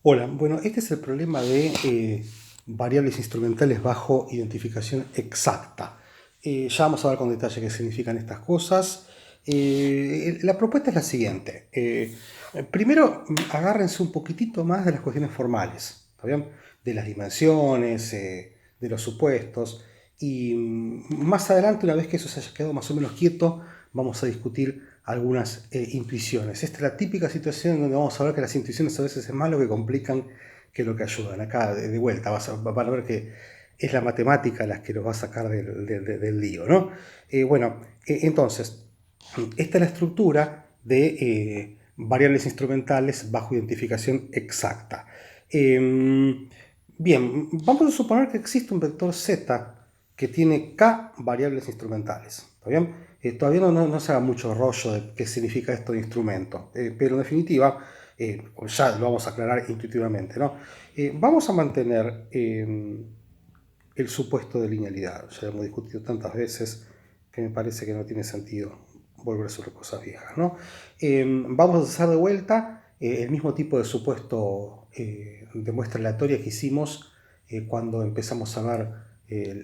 Hola, bueno, este es el problema de variables instrumentales bajo identificación exacta. Ya vamos a ver con detalle qué significan estas cosas. La propuesta es la siguiente. Primero, agárrense un poquitito más de las cuestiones formales, ¿está bien? De las dimensiones, de los supuestos. Y más adelante, una vez que eso se haya quedado más o menos quieto, vamos a discutir algunas intuiciones. Esta es la típica situación en donde vamos a ver que las intuiciones a veces es más lo que complican que lo que ayudan. Acá, de vuelta, van a ver que es la matemática la que los va a sacar del lío, ¿no? Entonces, esta es la estructura de variables instrumentales bajo identificación exacta. Bien, vamos a suponer que existe un vector z que tiene k variables instrumentales. ¿Está bien? Todavía no se haga mucho rollo de qué significa esto de instrumento, pero en definitiva, ya lo vamos a aclarar intuitivamente, ¿no? Vamos a mantener el supuesto de linealidad. Ya lo hemos discutido tantas veces que me parece que no tiene sentido volver sobre cosas viejas, ¿no? Vamos a hacer de vuelta el mismo tipo de supuesto de muestra aleatoria que hicimos cuando empezamos a ver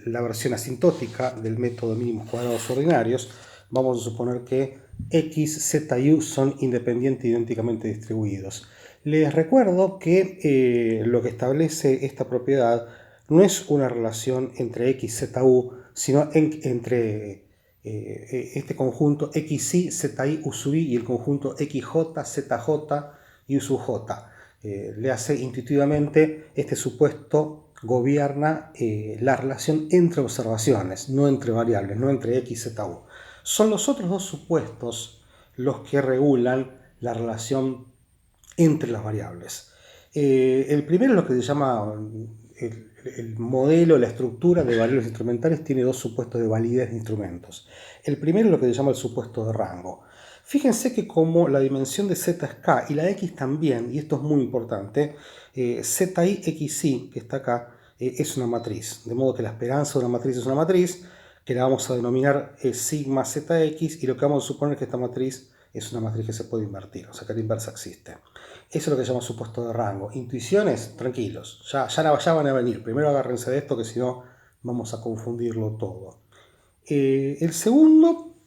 la versión asintótica del método de mínimos cuadrados ordinarios. Vamos a suponer que x, z y u son independientes e idénticamente distribuidos. Les recuerdo que lo que establece esta propiedad no es una relación entre x, z, u, sino entre este conjunto xi, zi, u sub i y el conjunto xj, zj y u sub j. Le hace intuitivamente este supuesto gobierna la relación entre observaciones, no entre variables, no entre x, z, u. Son los otros dos supuestos los que regulan la relación entre las variables. El primero es lo que se llama el modelo, la estructura de variables instrumentales tiene dos supuestos de validez de instrumentos. El primero es lo que se llama el supuesto de rango. Fíjense que como la dimensión de z es k y la x también, y esto es muy importante, zi, xi, que está acá, es una matriz. De modo que la esperanza de una matriz es una matriz, que la vamos a denominar sigma zx, y lo que vamos a suponer es que esta matriz es una matriz que se puede invertir, o sea que la inversa existe. Eso es lo que se llama supuesto de rango. Intuiciones, tranquilos, ya van a venir. Primero agárrense de esto, que si no vamos a confundirlo todo. El segundo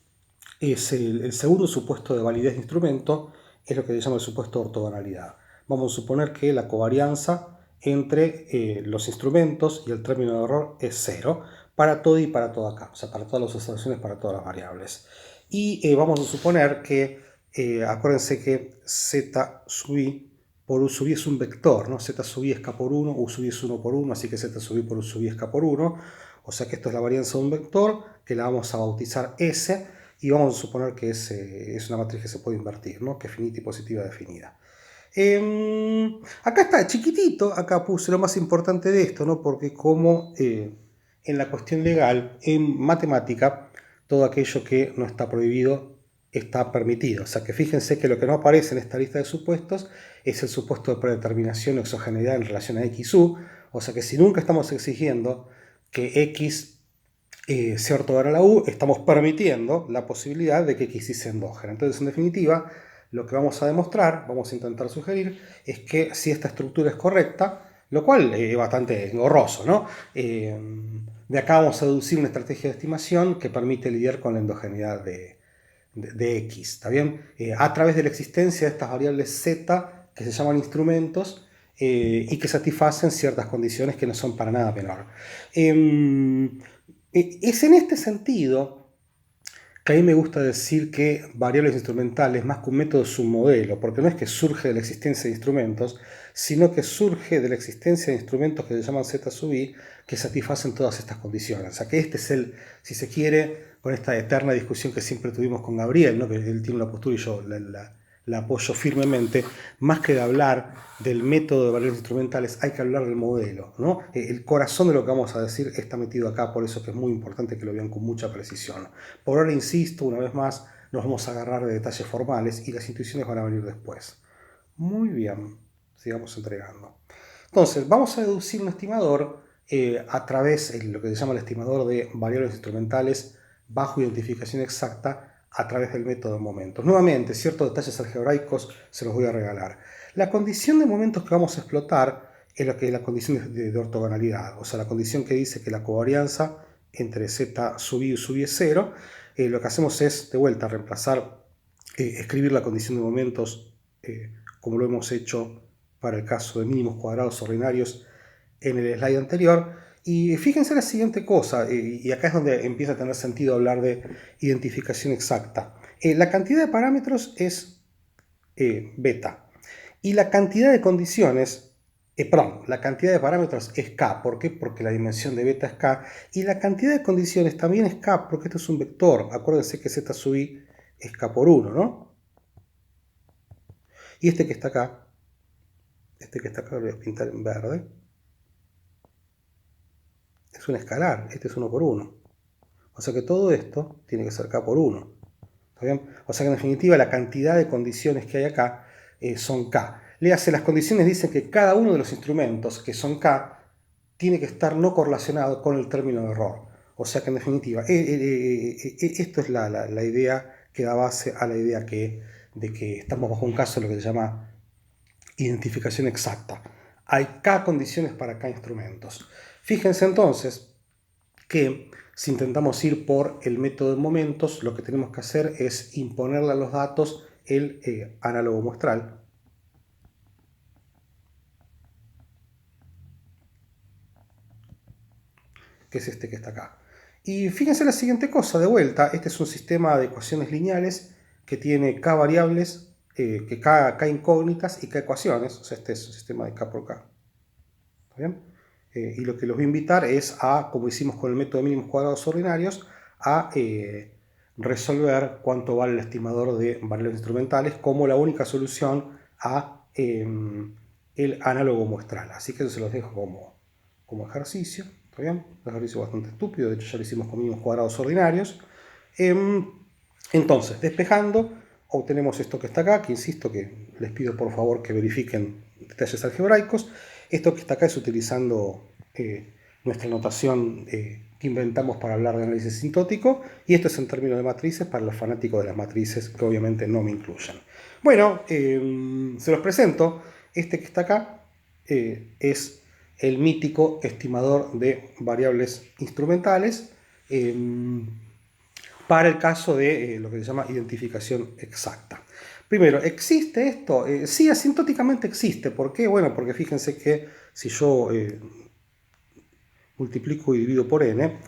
es el segundo supuesto de validez de instrumento, es lo que se llama el supuesto de ortogonalidad. Vamos a suponer que la covarianza entre los instrumentos y el término de error es cero para todo y para todo acá, o sea, para todas las observaciones, para todas las variables. Y vamos a suponer que, acuérdense que z sub i por u sub i es un vector, ¿no? Z sub i es k por 1, u sub i es 1 por 1, así que z sub i por u sub i es k por 1, o sea que esto es la varianza de un vector, que la vamos a bautizar S, y vamos a suponer que es una matriz que se puede invertir, ¿no? Que es finita y positiva definida. Acá está, chiquitito, acá puse lo más importante de esto, ¿no? Porque como en la cuestión legal, en matemática, todo aquello que no está prohibido está permitido. O sea que fíjense que lo que no aparece en esta lista de supuestos es el supuesto de predeterminación o exogeneidad en relación a x, u. O sea que si nunca estamos exigiendo que x sea ortogonal a u, estamos permitiendo la posibilidad de que x y sea endógena. Entonces, en definitiva, lo que vamos a demostrar, vamos a intentar sugerir, es que si esta estructura es correcta, lo cual es bastante engorroso, ¿no? De acá vamos a deducir una estrategia de estimación que permite lidiar con la endogeneidad de x, ¿está bien? A través de la existencia de estas variables z, que se llaman instrumentos, y que satisfacen ciertas condiciones que no son para nada menor. Es en este sentido que a mí me gusta decir que variables instrumentales, más que un método, es un modelo, porque no es que surge de la existencia de instrumentos, sino que surge de la existencia de instrumentos que se llaman z sub i, que satisfacen todas estas condiciones. O sea que este es el, si se quiere, con esta eterna discusión que siempre tuvimos con Gabriel, ¿no? Que él tiene una postura y yo la apoyo firmemente, más que de hablar del método de variables instrumentales, hay que hablar del modelo, ¿no? El corazón de lo que vamos a decir está metido acá, por eso que es muy importante que lo vean con mucha precisión. Por ahora, insisto, una vez más, nos vamos a agarrar de detalles formales y las intuiciones van a venir después. Muy bien, sigamos entregando. Entonces, vamos a deducir un estimador a través de lo que se llama el estimador de variables instrumentales bajo identificación exacta a través del método de momentos. Nuevamente, ciertos detalles algebraicos se los voy a regalar. La condición de momentos que vamos a explotar es lo que es la condición de ortogonalidad, o sea, la condición que dice que la covarianza entre z sub i y sub i es 0. Lo que hacemos es, de vuelta, reemplazar, escribir la condición de momentos como lo hemos hecho para el caso de mínimos cuadrados ordinarios en el slide anterior. Y fíjense la siguiente cosa, y acá es donde empieza a tener sentido hablar de identificación exacta. La cantidad de parámetros es beta, y la cantidad de condiciones, la cantidad de parámetros es k. ¿Por qué? Porque la dimensión de beta es k, y la cantidad de condiciones también es k, porque esto es un vector. Acuérdense que z sub i es k por 1, ¿no? Y este que está acá lo voy a pintar en verde, es un escalar, este es 1 por 1. O sea que todo esto tiene que ser k por 1. ¿Está bien? O sea que en definitiva la cantidad de condiciones que hay acá son k. Léase, las condiciones dicen que cada uno de los instrumentos que son k tiene que estar no correlacionado con el término de error. O sea que en definitiva, esto es la idea que da base a la idea de que estamos bajo un caso de lo que se llama identificación exacta. Hay k condiciones para k instrumentos. Fíjense entonces que si intentamos ir por el método de momentos, lo que tenemos que hacer es imponerle a los datos el análogo muestral. Que es este que está acá. Y fíjense la siguiente cosa, de vuelta, este es un sistema de ecuaciones lineales que tiene k variables, que k incógnitas y k ecuaciones. O sea, este es un sistema de k por k. ¿Está bien? Y lo que los voy a invitar es a, como hicimos con el método de mínimos cuadrados ordinarios, a resolver cuánto vale el estimador de variables instrumentales como la única solución a el análogo muestral. Así que eso se los dejo como ejercicio. ¿Está bien? Un ejercicio bastante estúpido, de hecho ya lo hicimos con mínimos cuadrados ordinarios. Entonces, despejando, obtenemos esto que está acá, que insisto que les pido por favor que verifiquen detalles algebraicos. Esto que está acá es utilizando nuestra notación que inventamos para hablar de análisis sintótico, y esto es en términos de matrices para los fanáticos de las matrices, que obviamente no me incluyen. Bueno, se los presento. Este que está acá es el mítico estimador de variables instrumentales para el caso de lo que se llama identificación exacta. Primero, ¿existe esto? Sí, asintóticamente existe. ¿Por qué? Bueno, porque fíjense que si yo multiplico y divido por n,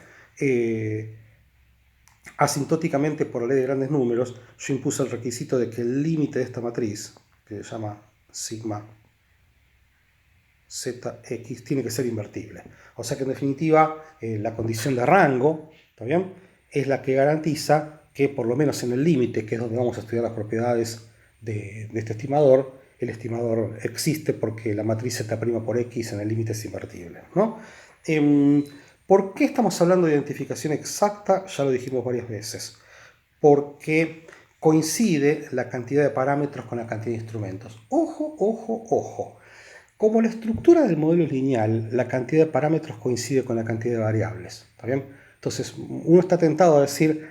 asintóticamente por la ley de grandes números, yo impuse el requisito de que el límite de esta matriz, que se llama sigma zx, tiene que ser invertible. O sea que en definitiva la condición de rango, ¿está bien?, es la que garantiza que por lo menos en el límite, que es donde vamos a estudiar las propiedades de este estimador, el estimador existe porque la matriz z' por x en el límite es invertible, ¿no? ¿Por qué estamos hablando de identificación exacta? Ya lo dijimos varias veces. Porque coincide la cantidad de parámetros con la cantidad de instrumentos. Ojo, ojo, ojo. Como la estructura del modelo es lineal, la cantidad de parámetros coincide con la cantidad de variables. ¿Está bien? Entonces, uno está tentado a decir,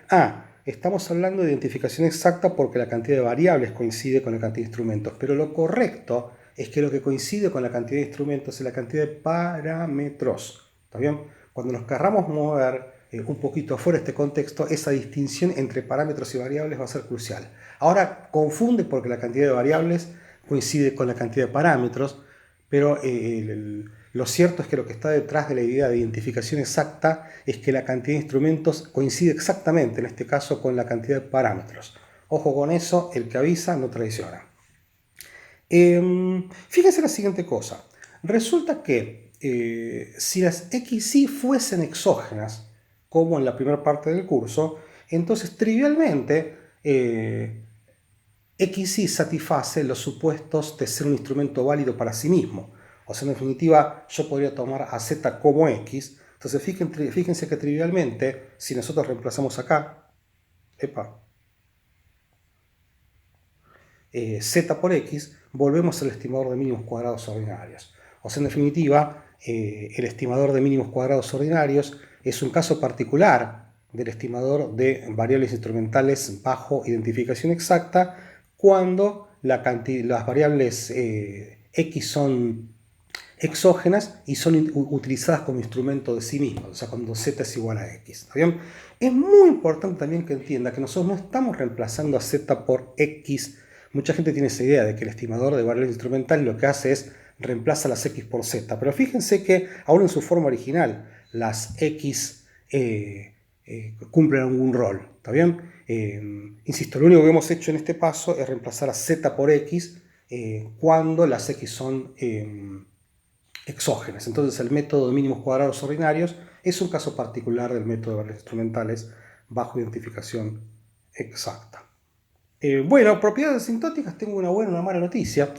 estamos hablando de identificación exacta porque la cantidad de variables coincide con la cantidad de instrumentos. Pero lo correcto es que lo que coincide con la cantidad de instrumentos es la cantidad de parámetros. ¿Está bien? Cuando nos querramos mover un poquito afuera de este contexto, esa distinción entre parámetros y variables va a ser crucial. Ahora confunde porque la cantidad de variables coincide con la cantidad de parámetros, pero lo cierto es que lo que está detrás de la idea de identificación exacta es que la cantidad de instrumentos coincide exactamente, en este caso, con la cantidad de parámetros. Ojo con eso, el que avisa no traiciona. Fíjense la siguiente cosa. Resulta que si las xy fuesen exógenas, como en la primera parte del curso, entonces trivialmente xy satisface los supuestos de ser un instrumento válido para sí mismo. O sea, en definitiva, yo podría tomar a z como x. Entonces, fíjense que trivialmente, si nosotros reemplazamos acá, z por x, volvemos al estimador de mínimos cuadrados ordinarios. O sea, en definitiva, el estimador de mínimos cuadrados ordinarios es un caso particular del estimador de variables instrumentales bajo identificación exacta cuando las variables X son exógenas y son utilizadas como instrumento de sí mismas, o sea, cuando Z es igual a X. ¿Está bien? Es muy importante también que entienda que nosotros no estamos reemplazando a Z por X. Mucha gente tiene esa idea de que el estimador de variables instrumentales lo que hace es reemplaza las X por Z, pero fíjense que aún en su forma original las X cumplen algún rol. ¿Está bien? Insisto, lo único que hemos hecho en este paso es reemplazar a Z por X cuando las X son exógenas. Entonces el método de mínimos cuadrados ordinarios es un caso particular del método de variables instrumentales bajo identificación exacta. Bueno, propiedades asintóticas, tengo una buena y una mala noticia.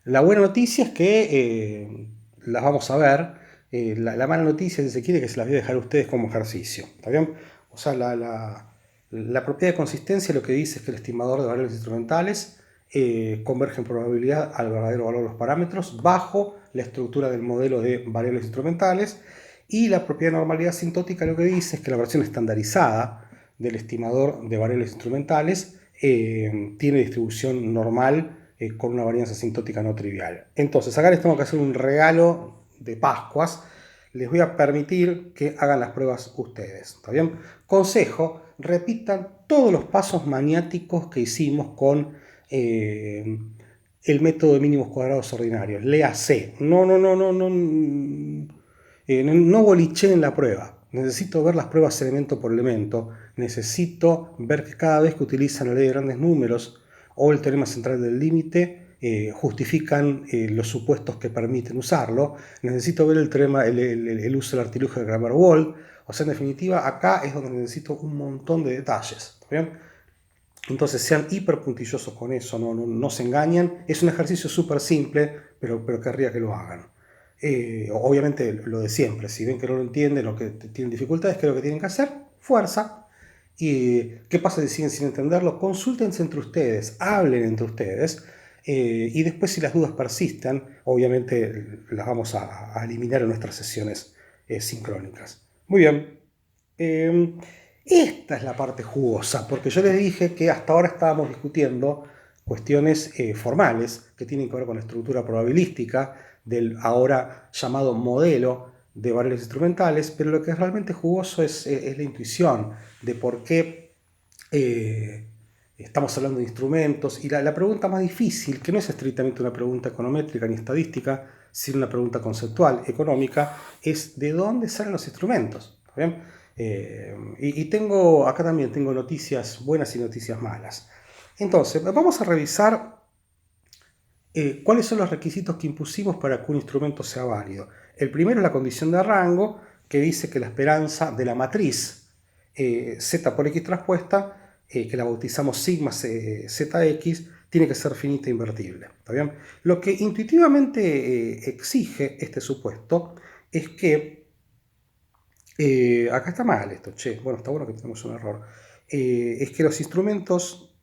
La buena noticia es que las vamos a ver. La mala noticia, si se quiere, que se las voy a dejar a ustedes como ejercicio. ¿Está bien? O sea, la propiedad de consistencia lo que dice es que el estimador de variables instrumentales converge en probabilidad al verdadero valor de los parámetros bajo la estructura del modelo de variables instrumentales, y la propiedad de normalidad asintótica lo que dice es que la versión estandarizada del estimador de variables instrumentales tiene distribución normal con una varianza asintótica no trivial. Entonces acá les tengo que hacer un regalo de Pascuas. Les voy a permitir que hagan las pruebas ustedes. ¿Está bien? Consejo: repitan todos los pasos maniáticos que hicimos con el método de mínimos cuadrados ordinarios. Léase. No bolicheen la prueba. Necesito ver las pruebas elemento por elemento. Necesito ver que cada vez que utilizan la ley de grandes números o el teorema central del límite, justifican los supuestos que permiten usarlo. Necesito ver el uso del artilugio de Grammar-Wald. O sea, en definitiva, acá es donde necesito un montón de detalles. ¿Está bien? Entonces sean hiper puntillosos con eso, no se engañen. Es un ejercicio súper simple, pero querría que lo hagan. Obviamente lo de siempre, si ven que no lo entienden o que tienen dificultades, ¿qué es lo que tienen que hacer? Fuerza. ¿Y qué pasa si siguen sin entenderlo? Consúltense entre ustedes, hablen entre ustedes, y después, si las dudas persisten, obviamente las vamos a eliminar en nuestras sesiones sincrónicas. Muy bien. Esta es la parte jugosa, porque yo les dije que hasta ahora estábamos discutiendo cuestiones formales que tienen que ver con la estructura probabilística del ahora llamado modelo de variables instrumentales, pero lo que es realmente jugoso es la intuición de por qué estamos hablando de instrumentos. Y la pregunta más difícil, que no es estrictamente una pregunta econométrica ni estadística, sino una pregunta conceptual, económica, es ¿de dónde salen los instrumentos? ¿Está bien? Acá también tengo noticias buenas y noticias malas. Entonces, vamos a revisar cuáles son los requisitos que impusimos para que un instrumento sea válido. El primero es la condición de rango, que dice que la esperanza de la matriz z por x traspuesta, que la bautizamos sigma zx, tiene que ser finita e invertible. ¿Está bien? Lo que intuitivamente exige este supuesto es que acá está mal esto, che. Bueno, está bueno que tenemos un error. Es que los instrumentos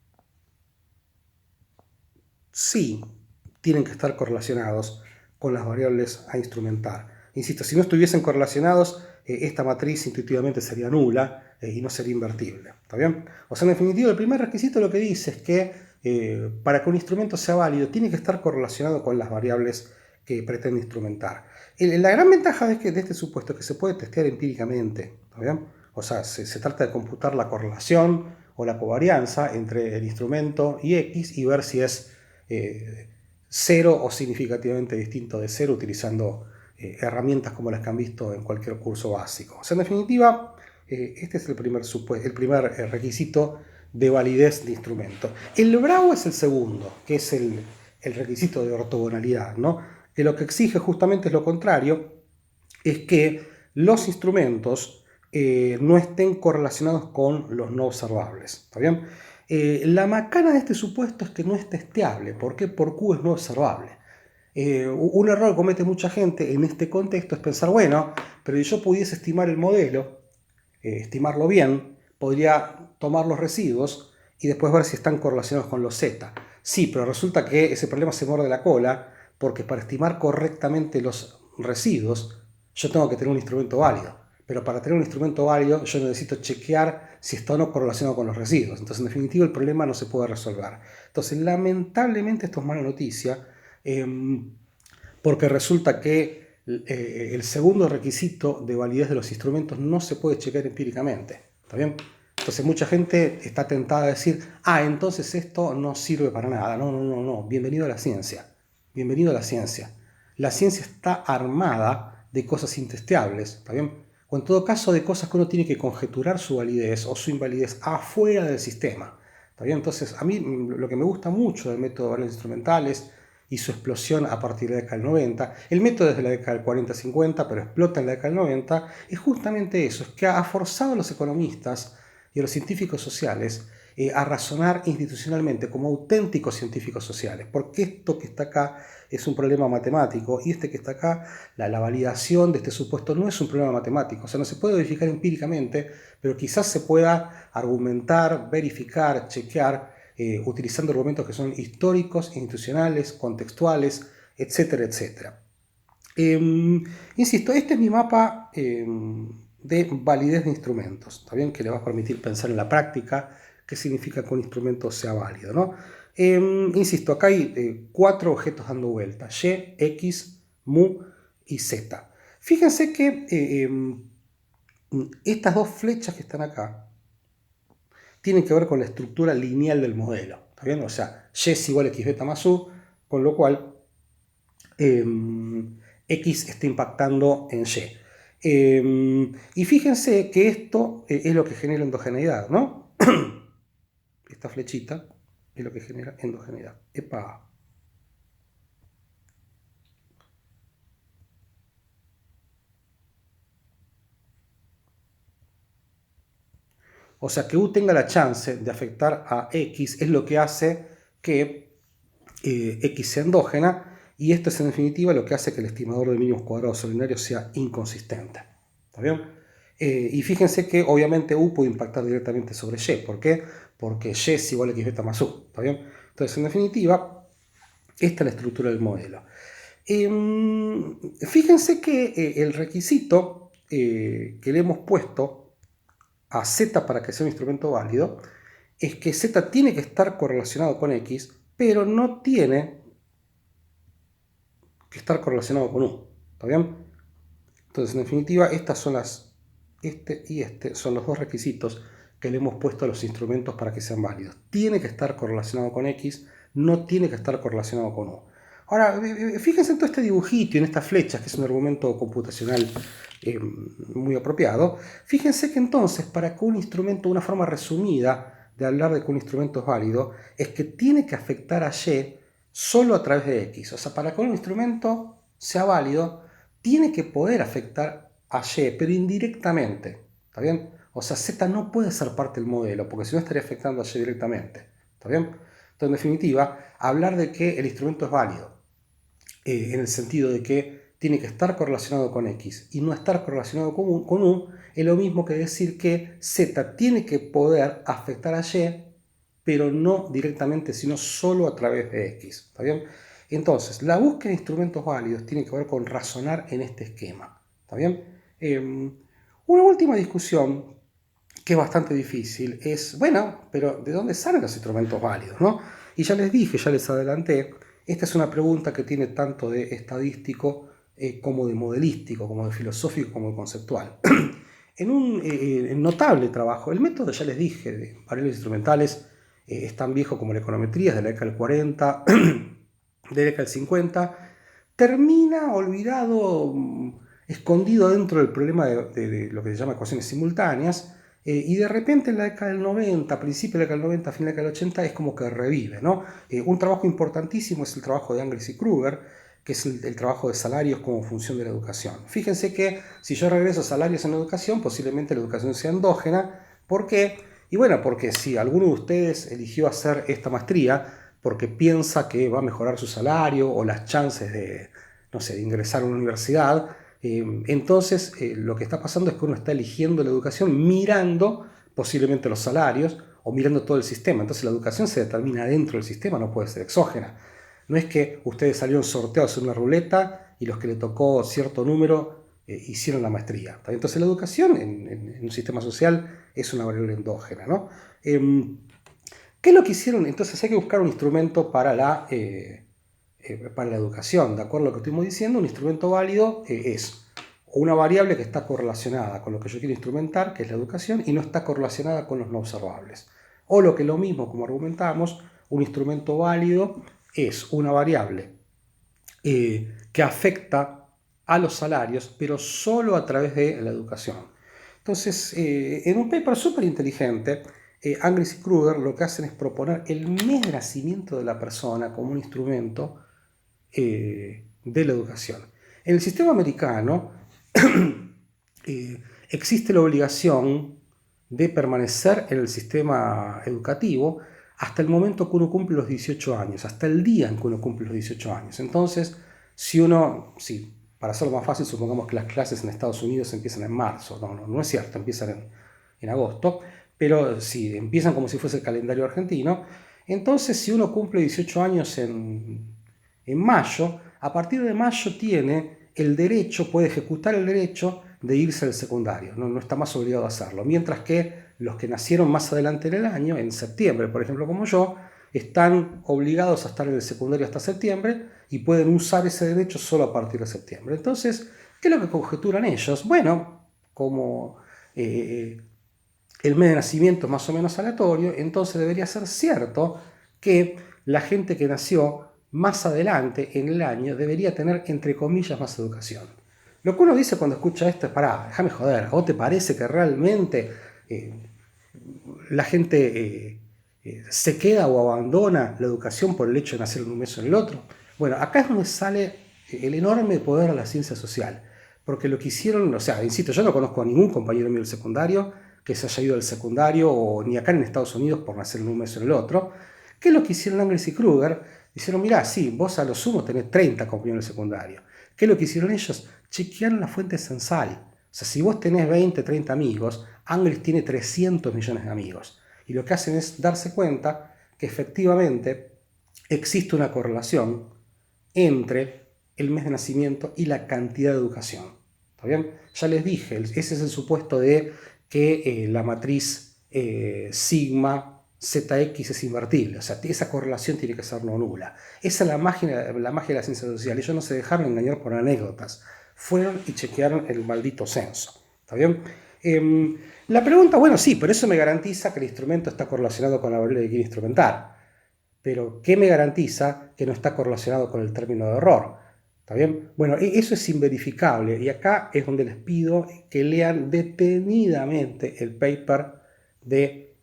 sí tienen que estar correlacionados con las variables a instrumentar. Insisto, si no estuviesen correlacionados, esta matriz intuitivamente sería nula y no sería invertible. ¿Está bien? O sea, en definitiva, el primer requisito lo que dice es que para que un instrumento sea válido, tiene que estar correlacionado con las variables que pretende instrumentar. La gran ventaja de este supuesto es que se puede testear empíricamente. ¿Está bien? O sea, se trata de computar la correlación o la covarianza entre el instrumento y X y ver si es cero o significativamente distinto de cero, utilizando herramientas como las que han visto en cualquier curso básico. O sea, en definitiva, este es el primer requisito de validez de instrumento. El bravo es el segundo, que es el requisito de ortogonalidad, ¿no? Que lo que exige justamente es lo contrario, es que los instrumentos no estén correlacionados con los no observables. ¿Está bien? La macana de este supuesto es que no es testeable. ¿Por qué? Por Q es no observable. Un error que comete mucha gente en este contexto es pensar, bueno, pero si yo pudiese estimar el modelo, estimarlo bien, podría tomar los residuos y después ver si están correlacionados con los Z. Sí, pero resulta que ese problema se muerde la cola, porque para estimar correctamente los residuos yo tengo que tener un instrumento válido. Pero para tener un instrumento válido yo necesito chequear si está o no correlacionado con los residuos. Entonces, en definitiva, el problema no se puede resolver. Entonces, lamentablemente esto es mala noticia, porque resulta que el segundo requisito de validez de los instrumentos no se puede chequear empíricamente. ¿Está bien? Entonces mucha gente está tentada a decir, entonces esto no sirve para nada. No, no, no, no. Bienvenido a la ciencia. Bienvenido a la ciencia. La ciencia está armada de cosas intesteables, ¿está bien? O en todo caso de cosas que uno tiene que conjeturar su validez o su invalidez afuera del sistema. ¿Está bien? Entonces, a mí lo que me gusta mucho del método de valores instrumentales y su explosión a partir de la década del 90, el método desde la década del 40-50, pero explota en la década del 90, es justamente eso, es que ha forzado a los economistas y a los científicos sociales a razonar institucionalmente como auténticos científicos sociales, porque esto que está acá es un problema matemático y este que está acá, la validación de este supuesto no es un problema matemático, o sea, no se puede verificar empíricamente, pero quizás se pueda argumentar, verificar, chequear, utilizando argumentos que son históricos, institucionales, contextuales, etcétera, etcétera. Insisto, este es mi mapa de validez de instrumentos, ¿está bien? Que le va a permitir pensar en la práctica qué significa que un instrumento sea válido, ¿no? Insisto, acá hay 4 objetos dando vuelta, Y, X, Mu y Z. Fíjense que estas 2 flechas que están acá tienen que ver con la estructura lineal del modelo, ¿está bien? O sea, Y es igual a X beta más U, con lo cual X está impactando en Y. Y fíjense que esto es lo que genera endogeneidad, ¿no? Esta flechita es lo que genera endogeneidad. ¡Epa! O sea, que U tenga la chance de afectar a X es lo que hace que X sea endógena, y esto es en definitiva lo que hace que el estimador de mínimos cuadrados ordinarios sea inconsistente. ¿Está bien? Y fíjense que obviamente U puede impactar directamente sobre Y. ¿Por qué? Porque Y es igual a X beta más U. ¿Está bien? Entonces, en definitiva, esta es la estructura del modelo. Fíjense que el requisito que le hemos puesto a Z para que sea un instrumento válido es que Z tiene que estar correlacionado con X, pero no tiene que estar correlacionado con U. ¿Está bien? Entonces, en definitiva, estas son este y este son los 2 requisitos que le hemos puesto a los instrumentos para que sean válidos. Tiene que estar correlacionado con X, no tiene que estar correlacionado con U. Ahora, fíjense en todo este dibujito y en estas flechas, que es un argumento computacional muy apropiado. Fíjense que entonces, para que un instrumento, una forma resumida de hablar de que un instrumento es válido, es que tiene que afectar a Y solo a través de X. O sea, para que un instrumento sea válido, tiene que poder afectar a Y, pero indirectamente. ¿Está bien? O sea, Z no puede ser parte del modelo, porque si no estaría afectando a Y directamente. ¿Está bien? Entonces, en definitiva, hablar de que el instrumento es válido, en el sentido de que tiene que estar correlacionado con X y no estar correlacionado con U, es lo mismo que decir que Z tiene que poder afectar a Y, pero no directamente, sino solo a través de X. ¿Está bien? Entonces, la búsqueda de instrumentos válidos tiene que ver con razonar en este esquema. ¿Está bien? Una última discusión que es bastante difícil es, bueno, pero ¿de dónde salen los instrumentos válidos, no? Y ya les dije, ya les adelanté, esta es una pregunta que tiene tanto de estadístico como de modelístico, como de filosófico, como de conceptual. En un notable trabajo, el método, ya les dije, de variables instrumentales es tan viejo como la econometría, es de la década del 40, de la década del 50, termina olvidado, escondido dentro del problema de lo que se llama ecuaciones simultáneas, y de repente en la década del 90, principio de la década del 90, fin de la década del 80, es como que revive, ¿no? Un trabajo importantísimo es el trabajo de Angles y Kruger, que es el trabajo de salarios como función de la educación. Fíjense que si yo regreso a salarios en la educación, posiblemente la educación sea endógena. ¿Por qué? Y bueno, porque si alguno de ustedes eligió hacer esta maestría porque piensa que va a mejorar su salario o las chances de, no sé, de ingresar a una universidad, entonces lo que está pasando es que uno está eligiendo la educación mirando posiblemente los salarios o mirando todo el sistema. Entonces la educación se determina dentro del sistema, no puede ser exógena. No es que ustedes salieron sorteados en una ruleta y los que le tocó cierto número hicieron la maestría. Entonces la educación en un sistema social es una variable endógena, ¿no? ¿Qué es lo que hicieron? Entonces hay que buscar un instrumento para la educación. De acuerdo a lo que estuvimos diciendo, un instrumento válido es una variable que está correlacionada con lo que yo quiero instrumentar, que es la educación, y no está correlacionada con los no observables. O lo que es lo mismo, como argumentamos, un instrumento válido es una variable que afecta a los salarios, pero solo a través de la educación. Entonces, en un paper súper inteligente, Angris y Kruger lo que hacen es proponer el mes de nacimiento de la persona como un instrumento de la educación. En el sistema americano existe la obligación de permanecer en el sistema educativo hasta el momento que uno cumple los 18 años, hasta el día en que uno cumple los 18 años. Entonces, para hacerlo más fácil, supongamos que las clases en Estados Unidos empiezan en marzo. No es cierto, empiezan en agosto, pero si empiezan como si fuese el calendario argentino. Entonces, si uno cumple 18 años en mayo, a partir de mayo tiene el derecho, puede ejecutar el derecho de irse al secundario, no está más obligado a hacerlo. Mientras que los que nacieron más adelante en el año, en septiembre, por ejemplo, como yo, están obligados a estar en el secundario hasta septiembre y pueden usar ese derecho solo a partir de septiembre. Entonces, ¿qué es lo que conjeturan ellos? Bueno, como el mes de nacimiento es más o menos aleatorio, entonces debería ser cierto que la gente que nació más adelante en el año debería tener, entre comillas, más educación. Lo que uno dice cuando escucha esto es, pará, déjame joder, ¿a vos te parece que realmente la gente se queda o abandona la educación por el hecho de nacer en un mes o en el otro? Bueno, acá es donde sale el enorme poder de la ciencia social. Porque lo que hicieron, o sea, insisto, yo no conozco a ningún compañero mío del secundario que se haya ido al secundario o ni acá en Estados Unidos por nacer en un mes o en el otro. ¿Qué es lo que hicieron Angris y Kruger? Dijeron, mirá, sí, vos a lo sumo tenés 30 compañeros del secundario. ¿Qué es lo que hicieron ellos? Chequearon la fuente censal. O sea, si vos tenés 20, 30 amigos, Angris tiene 300 millones de amigos. Y lo que hacen es darse cuenta que efectivamente existe una correlación entre el mes de nacimiento y la cantidad de educación. ¿Está bien? Ya les dije, ese es el supuesto de que la matriz sigma ZX es invertible, o sea, esa correlación tiene que ser no nula. Esa es la magia de la ciencia social. Ellos no se dejaron engañar por anécdotas, fueron y chequearon el maldito censo. ¿Está bien? La pregunta, bueno, sí, pero eso me garantiza que el instrumento está correlacionado con la variable que quiere instrumentar. Pero, ¿qué me garantiza que no está correlacionado con el término de error? ¿Está bien? Bueno, eso es inverificable y acá es donde les pido que lean detenidamente el paper de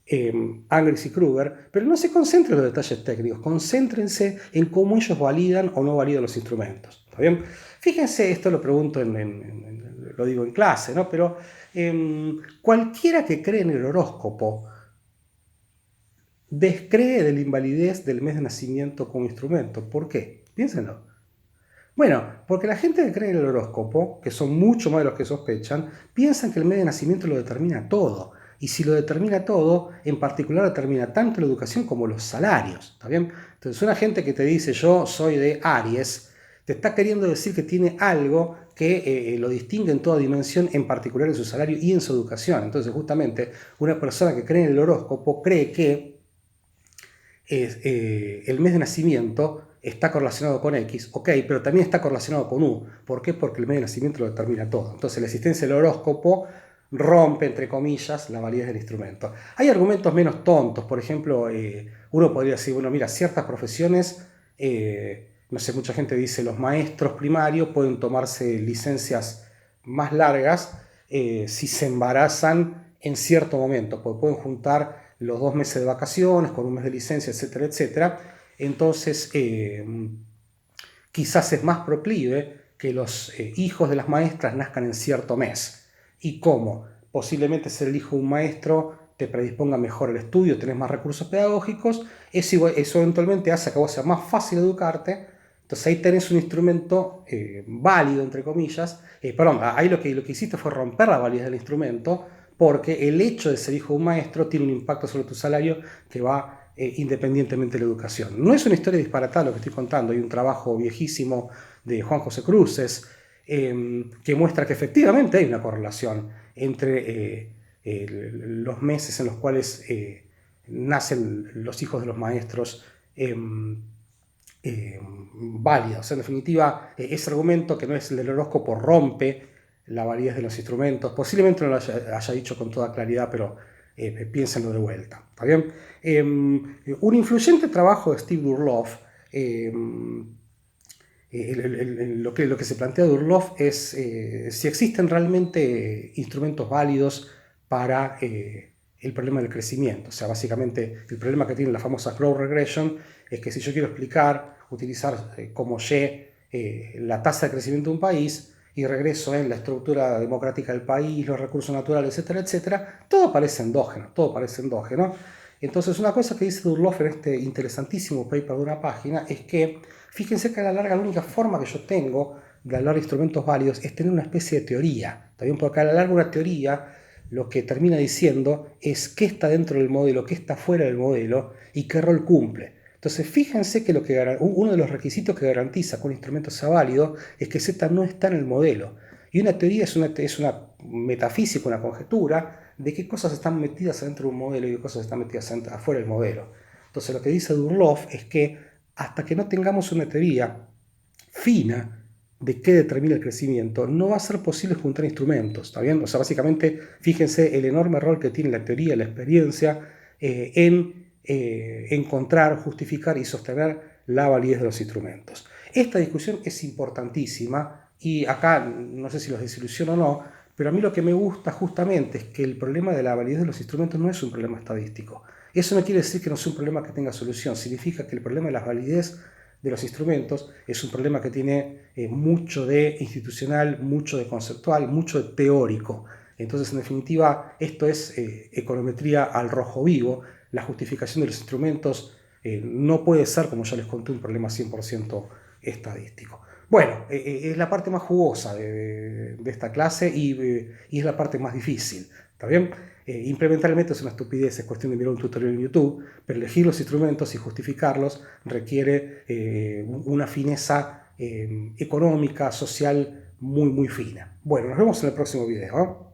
Angris y Kruger, pero no se concentren en los detalles técnicos, concéntrense en cómo ellos validan o no validan los instrumentos. ¿Está bien? Fíjense, esto lo pregunto lo digo en clase, ¿no? Pero cualquiera que cree en el horóscopo descree de la invalidez del mes de nacimiento como instrumento. ¿Por qué? Piénsenlo. Bueno, porque la gente que cree en el horóscopo, que son mucho más de los que sospechan, piensan que el mes de nacimiento lo determina todo. Y si lo determina todo, en particular determina tanto la educación como los salarios. ¿Está bien? Entonces, una gente que te dice yo soy de Aries, te está queriendo decir que tiene algo que lo distingue en toda dimensión, en particular en su salario y en su educación. Entonces, justamente, una persona que cree en el horóscopo cree que el mes de nacimiento está correlacionado con X, ok, pero también está correlacionado con U. ¿Por qué? Porque el mes de nacimiento lo determina todo. Entonces la existencia del horóscopo rompe, entre comillas, la validez del instrumento. Hay argumentos menos tontos. Por ejemplo, uno podría decir, bueno, mira, ciertas profesiones, no sé, mucha gente dice, los maestros primarios pueden tomarse licencias más largas si se embarazan en cierto momento, porque pueden juntar los 2 meses de vacaciones con un mes de licencia, etcétera, etcétera. Entonces, quizás es más proclive que los hijos de las maestras nazcan en cierto mes. ¿Y cómo? Posiblemente ser el hijo de un maestro te predisponga mejor al estudio, tenés más recursos pedagógicos, eso eventualmente hace que vos sea más fácil educarte. Entonces ahí tenés un instrumento válido, entre comillas. Ahí lo que hiciste fue romper la validez del instrumento, porque el hecho de ser hijo de un maestro tiene un impacto sobre tu salario que va independientemente de la educación. No es una historia disparatada lo que estoy contando, hay un trabajo viejísimo de Juan José Cruces que muestra que efectivamente hay una correlación entre los meses en los cuales nacen los hijos de los maestros válidos. En definitiva, ese argumento que no es el del horóscopo rompe la validez de los instrumentos. Posiblemente no lo haya dicho con toda claridad, pero piénsenlo de vuelta. ¿Está bien? Un influyente trabajo de Steve Durloff, lo que se plantea Durloff es si existen realmente instrumentos válidos para el problema del crecimiento. O sea, básicamente el problema que tiene la famosa Growth Regression es que si yo quiero utilizar como Y la tasa de crecimiento de un país y regreso en la estructura democrática del país, los recursos naturales, etcétera, etcétera, todo parece endógeno, todo parece endógeno. Entonces, una cosa que dice Durloff en este interesantísimo paper de una página es que, fíjense que a la larga la única forma que yo tengo de hablar de instrumentos válidos es tener una especie de teoría. También porque a la larga una teoría lo que termina diciendo es qué está dentro del modelo, qué está fuera del modelo y qué rol cumple. Entonces, fíjense que uno de los requisitos que garantiza que un instrumento sea válido es que Z no está en el modelo. Y una teoría es una metafísica, una conjetura de qué cosas están metidas dentro de un modelo y qué cosas están metidas afuera del modelo. Entonces, lo que dice Durloff es que hasta que no tengamos una teoría fina de qué determina el crecimiento, no va a ser posible juntar instrumentos, ¿está bien? O sea, básicamente, fíjense el enorme rol que tiene la teoría y la experiencia en encontrar, justificar y sostener la validez de los instrumentos. Esta discusión es importantísima y acá no sé si los desilusiono o no, pero a mí lo que me gusta justamente es que el problema de la validez de los instrumentos no es un problema estadístico. Eso no quiere decir que no sea un problema que tenga solución, significa que el problema de la validez de los instrumentos es un problema que tiene mucho de institucional, mucho de conceptual, mucho de teórico. Entonces, en definitiva, esto es econometría al rojo vivo. La justificación de los instrumentos no puede ser, como ya les conté, un problema 100% estadístico. Bueno, es la parte más jugosa de esta clase y es la parte más difícil. ¿Está bien? Implementar el método es una estupidez, es cuestión de mirar un tutorial en YouTube, pero elegir los instrumentos y justificarlos requiere una fineza económica, social muy, muy fina. Bueno, nos vemos en el próximo video.